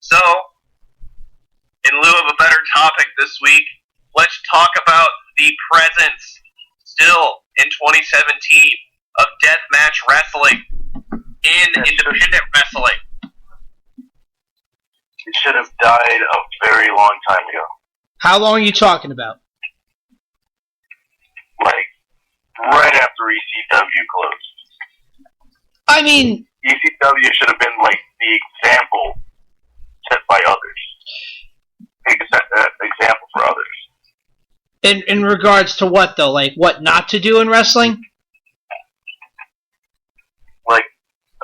So, in lieu of a better topic this week, let's talk about the presence, still in 2017, of deathmatch wrestling in independent wrestling. It should have died a very long time ago. How long are you talking about? Like, right after ECW closed. I mean, ECW should have been like the example set by others. Example for others. in regards to what, though? Like, what not to do in wrestling? Like,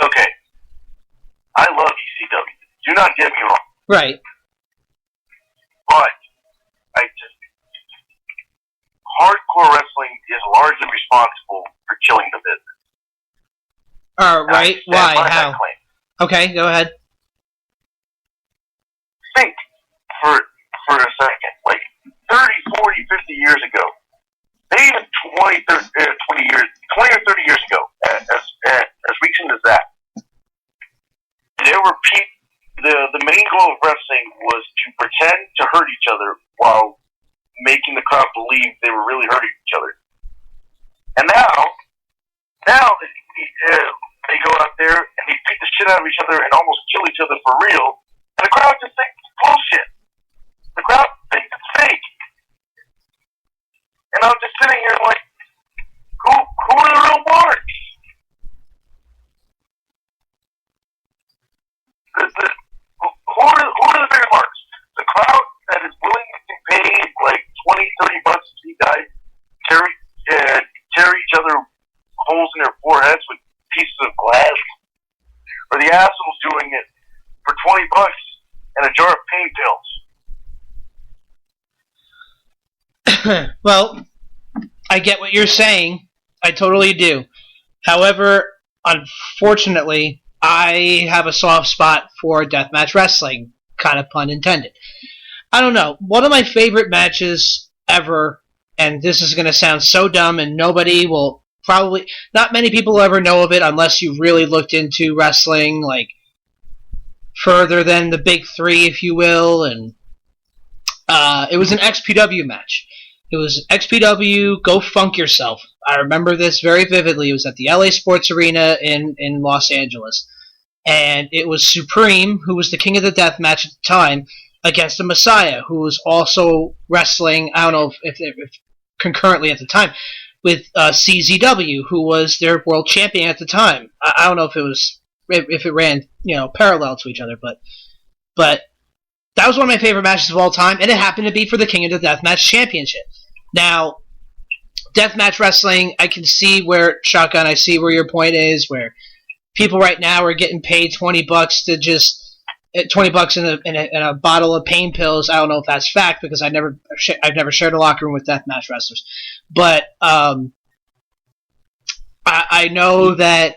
okay, I love ECW. Do not get me wrong. Right. But, hardcore wrestling is largely responsible for killing the business. Right. Why? How? Okay, go ahead. Think for a second, like 30, 40, 50 years ago, maybe even 20 or 30 years ago, as recent as that, there were the main goal of wrestling was to pretend to hurt each other while making the crowd believe they were really hurting each other. And now they go out there and they beat the shit out of each other and almost kill each other for real, and the crowd just thinks it's bullshit. The crowd thinks it's fake. And I'm just sitting here like, who are the real marks? Who are the bigger marks? The crowd that is willing to pay like $20, $30 to see guys tear each other holes in their foreheads with pieces of glass, or the assholes doing it for $20 and a jar of pain pills. Well, I get what you're saying. I totally do. However, unfortunately, I have a soft spot for deathmatch wrestling. Kind of pun intended. I don't know. One of my favorite matches ever, and this is going to sound so dumb, and nobody will probably, not many people will ever know of it unless you've really looked into wrestling, like, further than the big three, if you will, and it was an XPW match. It was XPW Go Funk Yourself. I remember this very vividly. It was at the LA Sports Arena in Los Angeles. And it was Supreme, who was the king of the death match at the time, against the Messiah, who was also wrestling, I don't know if concurrently at the time, with CZW, who was their world champion at the time. I don't know if it ran, parallel to each other, but that was one of my favorite matches of all time, and it happened to be for the King of the Deathmatch Championship. Now, deathmatch wrestling, I can see where, Shotgun, I see where your point is, where people right now are getting paid $20 to just $20 in a bottle of pain pills. I don't know if that's fact because I've never shared a locker room with deathmatch wrestlers, but I know that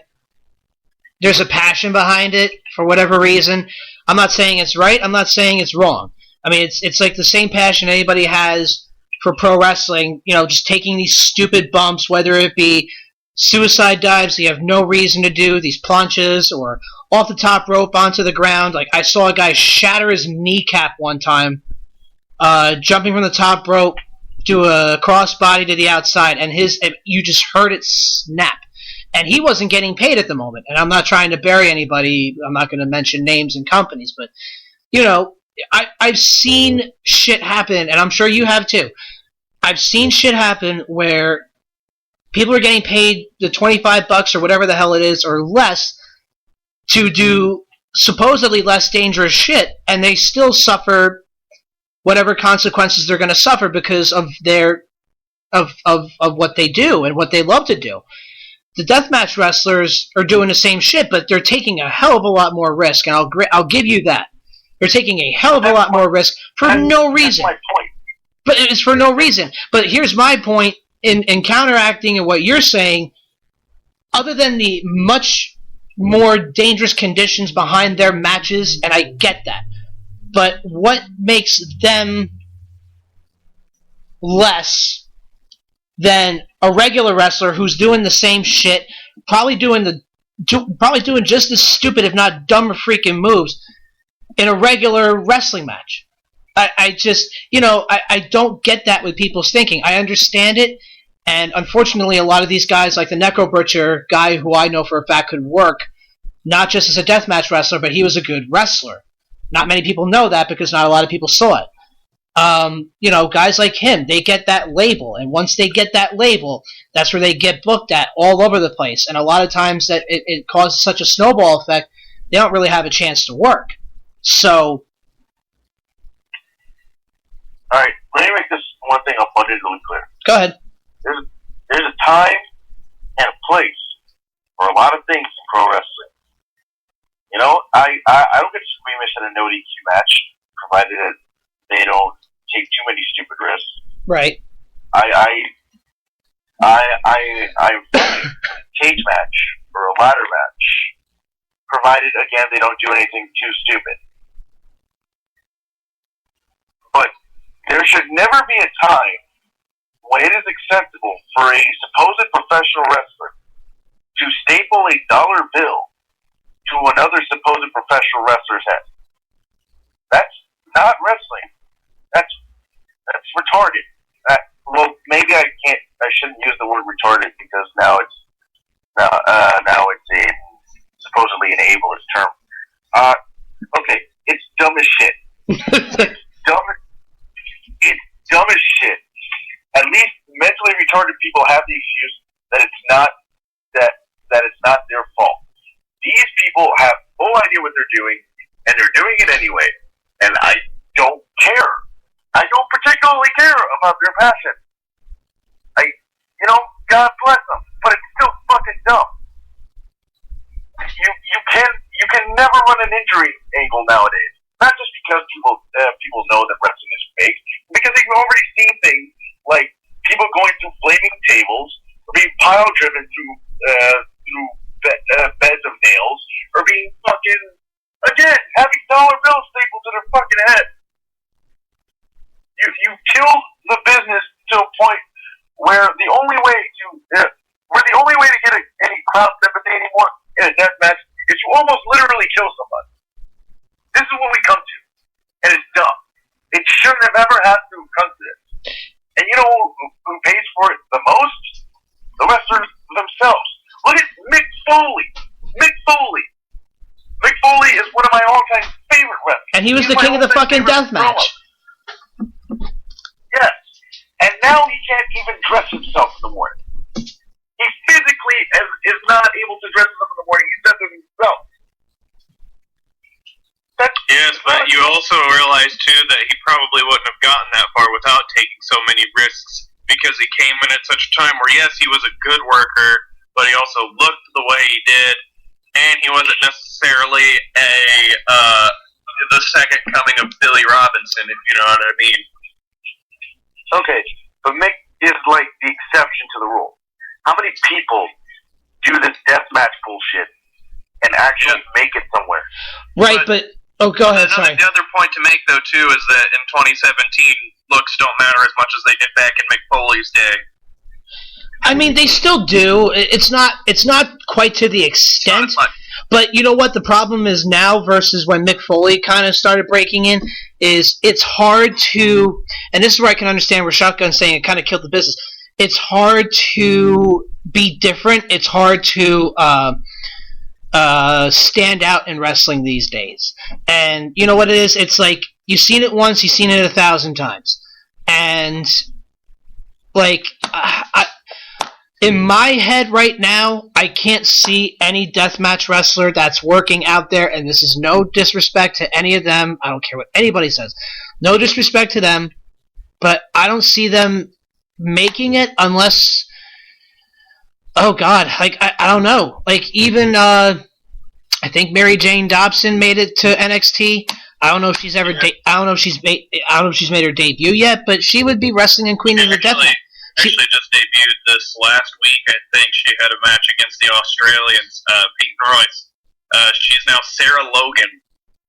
there's a passion behind it for whatever reason. I'm not saying it's right. I'm not saying it's wrong. I mean, it's like the same passion anybody has for pro wrestling. Just taking these stupid bumps, whether it be suicide dives that you have no reason to do, these planches, or off the top rope onto the ground. Like, I saw a guy shatter his kneecap one time, jumping from the top rope, do a crossbody to the outside, and you just heard it snap. And he wasn't getting paid at the moment. And I'm not trying to bury anybody. I'm not going to mention names and companies, but I've seen shit happen, and I'm sure you have too. I've seen shit happen where people are getting paid the $25 or whatever the hell it is, or less, to do supposedly less dangerous shit, and they still suffer whatever consequences they're going to suffer because of of what they do and what they love to do. The deathmatch wrestlers are doing the same shit, but they're taking a hell of a lot more risk, and I'll give you that. They're taking a hell of a lot more risk for no reason. That's my point. But it's for no reason. But here's my point in counteracting what you're saying. Other than the much more dangerous conditions behind their matches, and I get that, but what makes them less than a regular wrestler who's doing the same shit, probably doing just as stupid, if not dumber, freaking moves, in a regular wrestling match. I just, I don't get that with people's thinking. I understand it, and unfortunately a lot of these guys, like the Necro Butcher guy who I know for a fact could work, not just as a deathmatch wrestler, but he was a good wrestler. Not many people know that because not a lot of people saw it. Guys like him, they get that label, and once they get that label, that's where they get booked at all over the place. And a lot of times that it causes such a snowball effect, they don't really have a chance to work. So, all right, let me make this one thing abundantly clear. Go ahead. There's a time and a place for a lot of things in pro wrestling. I don't get squeamish in a no DQ match, provided that they don't take too many stupid risks. Right. I'm cage match or a ladder match, provided again they don't do anything too stupid. But there should never be a time when it is acceptable for a supposed professional wrestler to staple a dollar bill to another supposed professional wrestler's head. That's not wrestling. That's retarded. Maybe I shouldn't use the word retarded because now it's a supposedly an ableist term. Okay, it's dumb as shit. It's dumb as shit. At least mentally retarded people have the excuse that it's not that it's not their fault. These people have no idea what they're doing, and they're doing it anyway. And I don't care. I don't particularly care about their passion. God bless them, but it's still fucking dumb. You can never run an injury angle nowadays. Not just because people know that wrestling is fake, because they've already seen things like people going through flaming tables, or being pile driven through beds of nails, or being having dollar bills stapled to their fucking head. You kill the business to a point where the only way to get any crowd sympathy anymore in a death match is to almost literally kill somebody. This is what we come to, and it's dumb. It shouldn't have ever had to come to this. And you know who pays for it the most? The wrestlers themselves. Look at Mick Foley. Mick Foley is one of my all-time favorite wrestlers. And he was the king of the fucking death match. Yes. And now he can't even dress himself in the morning. He physically is not able to dress himself in the morning. He says it himself. Yes, but you also realize, too, that he probably wouldn't have gotten that far without taking so many risks, because he came in at such a time where, yes, he was a good worker, but he also looked the way he did, and he wasn't necessarily the second coming of Billy Robinson, if you know what I mean. Okay, but Mick is like the exception to the rule. How many people do this deathmatch bullshit and actually make it somewhere? Right, but go ahead, sorry. The other point to make, though, too, is that in 2017, looks don't matter as much as they did back in Mick Foley's day. I mean, they still do. It's not quite to the extent. But you know what? The problem is now versus when Mick Foley kind of started breaking in is it's hard to, and this is where I can understand where Shotgun's saying it kind of killed the business. It's hard to be different. It's hard to stand out in wrestling these days. And you know what it is? It's like you've seen it once, you've seen it 1,000 times. And like in my head right now, I can't see any deathmatch wrestler that's working out there, and this is no disrespect to any of them. I don't care what anybody says. No disrespect to them, but I don't see them making it unless, oh God, like I don't know. Like even I think Mary Jane Dobson made it to NXT. I don't know if she's ever. I don't know if she's made her debut yet, but she would be wrestling in Queen of the Deathmatch. Actually just debuted this last week. I think she had a match against the Australians, Peyton Royce. She's now Sarah Logan.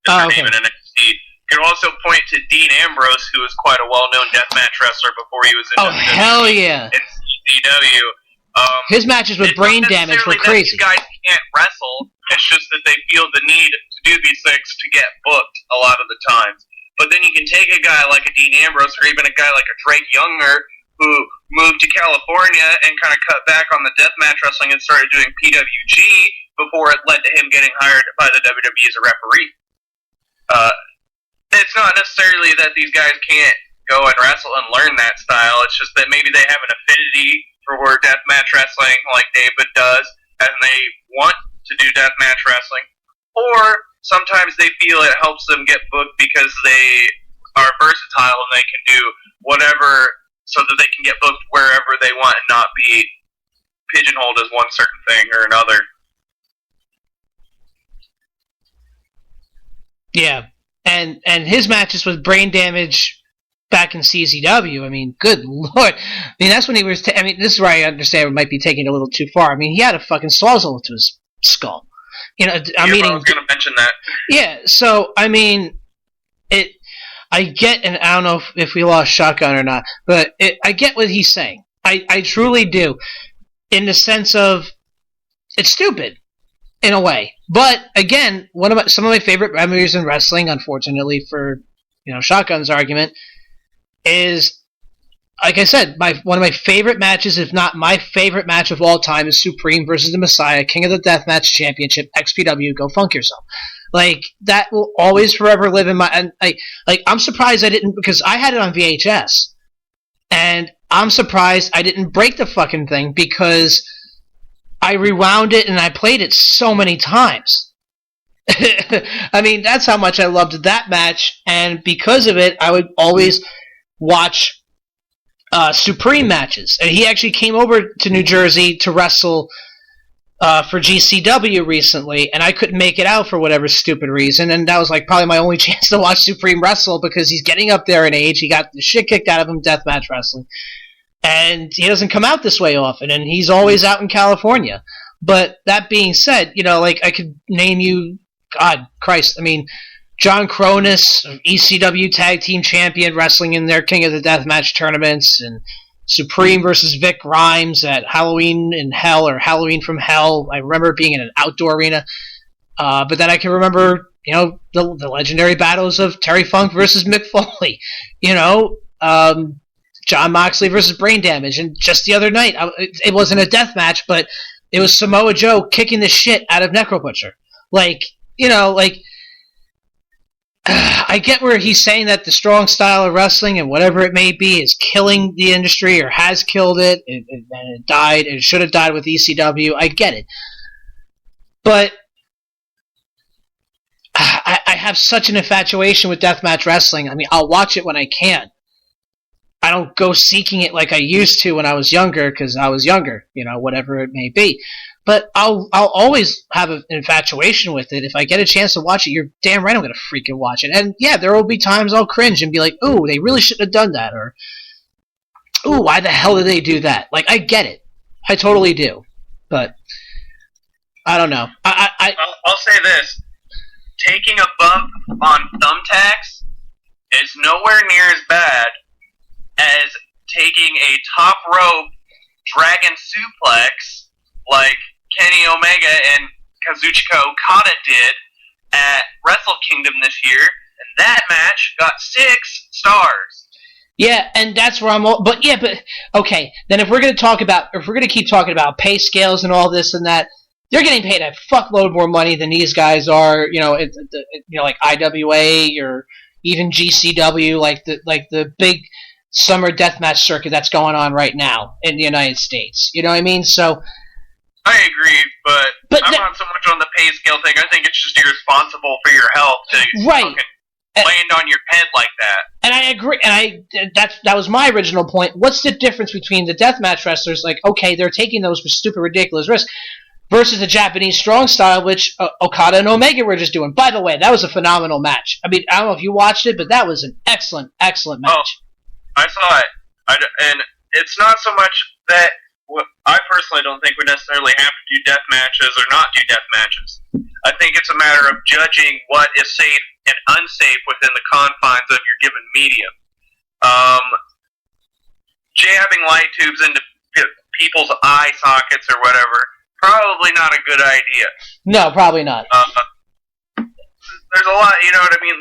Is her name in NXT. You can also point to Dean Ambrose, who was quite a well-known deathmatch wrestler before he was in hell yeah! in CW. His matches with Brain Damage were crazy. These guys can't wrestle. It's just that they feel the need to do these things to get booked a lot of the times. But then you can take a guy like a Dean Ambrose or even a guy like a Drake Younger who moved to California and kind of cut back on the deathmatch wrestling and started doing PWG before it led to him getting hired by the WWE as a referee. It's not necessarily that these guys can't go and wrestle and learn that style. It's just that maybe they have an affinity for deathmatch wrestling like David does, and they want to do deathmatch wrestling. Or sometimes they feel it helps them get booked because they are versatile and they can do whatever so that they can get booked wherever they want and not be pigeonholed as one certain thing or another. Yeah, and his matches with Brain Damage back in CZW, I mean, good lord. I mean, that's when he was... I mean, this is where I understand it might be taking it a little too far. I mean, he had a fucking sawzall to his skull. You know, I was going to mention that. Yeah, so, I mean, I get, and I don't know if we lost Shotgun or not, but I get what he's saying. I truly do. In the sense of, it's stupid, in a way. But, again, some of my favorite memories in wrestling, unfortunately for, Shotgun's argument, is, like I said, one of my favorite matches, if not my favorite match of all time, is Supreme versus the Messiah, King of the Deathmatch Championship, XPW, Go Funk Yourself. Like, that will always forever live in my... And I'm surprised I didn't... Because I had it on VHS. And I'm surprised I didn't break the fucking thing because I rewound it and I played it so many times. I mean, that's how much I loved that match. And because of it, I would always watch Supreme matches. And he actually came over to New Jersey to wrestle for GCW recently, and I couldn't make it out for whatever stupid reason, and that was like probably my only chance to watch Supreme wrestle because he's getting up there in age. He got the shit kicked out of him deathmatch wrestling, and he doesn't come out this way often, and he's always out in California. But that being said, I could name you, God Christ, I mean, John Cronus, ECW Tag Team Champion, wrestling in their King of the Deathmatch tournaments, and Supreme versus Vic Grimes at Halloween in Hell or Halloween from Hell. I remember being in an outdoor arena. But then I can remember, the legendary battles of Terry Funk versus Mick Foley. John Moxley versus Brain Damage. And just the other night, it wasn't a death match, but it was Samoa Joe kicking the shit out of Necro Butcher. I get where he's saying that the strong style of wrestling and whatever it may be is killing the industry or has killed it and it died and should have died with ECW. I get it. But I have such an infatuation with deathmatch wrestling. I mean, I'll watch it when I can. I don't go seeking it like I used to when I was younger because I was younger, whatever it may be. But I'll always have an infatuation with it. If I get a chance to watch it, you're damn right I'm going to freaking watch it. And yeah, there will be times I'll cringe and be like, ooh, they really shouldn't have done that. Or, ooh, why the hell did they do that? I get it. I totally do. But, I don't know. I'll say this. Taking a bump on thumbtacks is nowhere near as bad as taking a top rope dragon suplex like Kenny Omega and Kazuchika Okada did at Wrestle Kingdom this year, and that match got 6 stars. Yeah, and that's where okay. Then if we're going to keep talking about pay scales and all this and that, they're getting paid a fuckload more money than these guys are. Like IWA or even GCW, like the big summer deathmatch circuit that's going on right now in the United States. You know what I mean? So. I agree, but I'm not so much on the pay scale thing. I think it's just irresponsible for your health to fucking land on your head like that. And I agree, and that was my original point. What's the difference between the deathmatch wrestlers, okay, they're taking those stupid, ridiculous risks, versus the Japanese strong style, which Okada and Omega were just doing. By the way, that was a phenomenal match. I mean, I don't know if you watched it, but that was an excellent, excellent match. Oh, I saw it. And it's not so much that... I personally don't think we necessarily have to do death matches or not do death matches. I think it's a matter of judging what is safe and unsafe within the confines of your given medium. Jabbing light tubes into people's eye sockets or whatever. Probably not a good idea. No, probably not. There's a lot, you know what I mean?